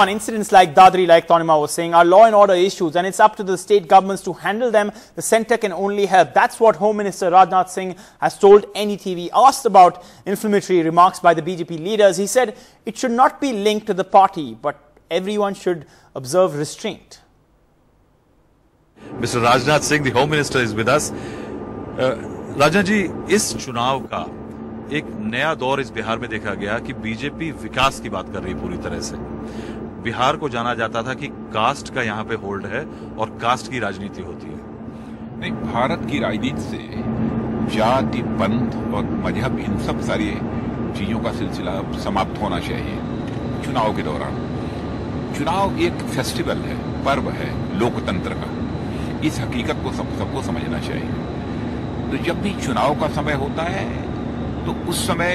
On incidents like Dadri, like Tonima was saying, are law and order issues, and it's up to the state governments to handle them. The centre can only help. That's what Home Minister Rajnath Singh has told NETV. Asked about inflammatory remarks by the BJP leaders, he said it should not be linked to the party, but everyone should observe restraint. Mr. Rajnath Singh, the Home Minister, is with us. Rajnath ji, इस चुनाव का एक नया दौर इस बिहार में देखा गया कि बीजेपी विकास की बात कर रही पूरी तरह से। बिहार को जाना जाता था कि कास्ट का यहाँ पे होल्ड है और कास्ट की राजनीति होती है। नहीं, भारत की राजनीति से जाति, पंथ और मजहब, इन सब सारी चीजों का सिलसिला समाप्त होना चाहिए। चुनाव के दौरान चुनाव एक फेस्टिवल है, पर्व है लोकतंत्र का। इस हकीकत को सबको समझना चाहिए। तो जब भी चुनाव का समय होता है तो उस समय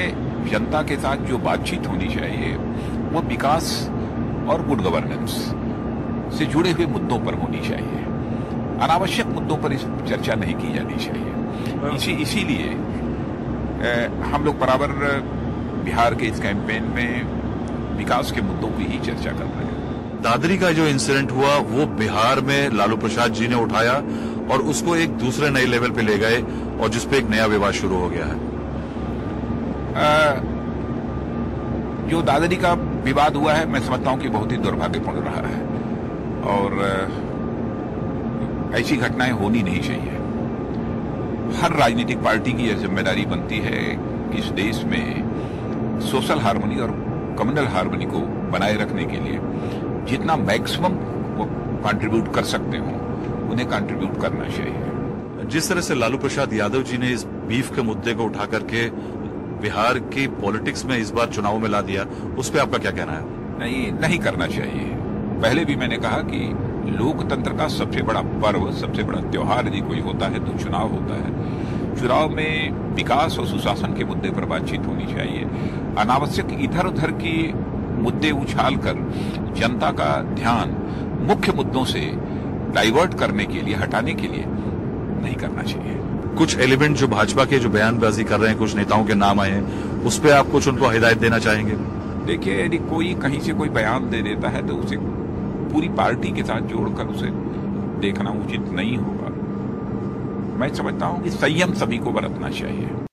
जनता के साथ जो बातचीत होनी चाहिए वो विकास और गुड गवर्नेंस से जुड़े हुए मुद्दों पर होनी चाहिए। अनावश्यक मुद्दों पर इस चर्चा नहीं की जानी चाहिए। इसीलिए हम लोग बराबर बिहार के इस कैंपेन में विकास के मुद्दों की ही चर्चा कर रहे हैं। दादरी का जो इंसिडेंट हुआ वो बिहार में लालू प्रसाद जी ने उठाया और उसको एक दूसरे नए लेवल पे ले गए और जिसपे एक नया विवाद शुरू हो गया है। जो दादरी का विवाद हुआ है, मैं समझता हूं कि बहुत ही दुर्भाग्यपूर्ण रहा है और ऐसी घटनाएं होनी नहीं चाहिए। हर राजनीतिक पार्टी की यह जिम्मेदारी बनती है कि इस देश में सोशल हार्मनी और कम्युनल हार्मनी को बनाए रखने के लिए जितना मैक्सिमम वो कंट्रीब्यूट कर सकते हो उन्हें कंट्रीब्यूट करना चाहिए। जिस तरह से लालू प्रसाद यादव जी ने इस बीफ के मुद्दे को उठा करके बिहार की पॉलिटिक्स में इस बार चुनाव में ला दिया, उस पर आपका क्या कहना है? नहीं करना चाहिए। पहले भी मैंने कहा कि लोकतंत्र का सबसे बड़ा पर्व, सबसे बड़ा त्योहार यदि कोई होता है तो चुनाव होता है। चुनाव में विकास और सुशासन के मुद्दे पर बातचीत होनी चाहिए। अनावश्यक इधर उधर की मुद्दे उछालकर जनता का ध्यान मुख्य मुद्दों से डाइवर्ट करने के लिए, हटाने के लिए नहीं करना चाहिए। कुछ एलिमेंट जो भाजपा के जो बयानबाजी कर रहे हैं, कुछ नेताओं के नाम आए हैं, उस पर आप कुछ उनको हिदायत देना चाहेंगे? देखिए, यदि कोई कहीं से कोई बयान दे देता है तो उसे पूरी पार्टी के साथ जोड़कर उसे देखना उचित नहीं होगा। मैं समझता हूं कि संयम सभी को बरतना चाहिए।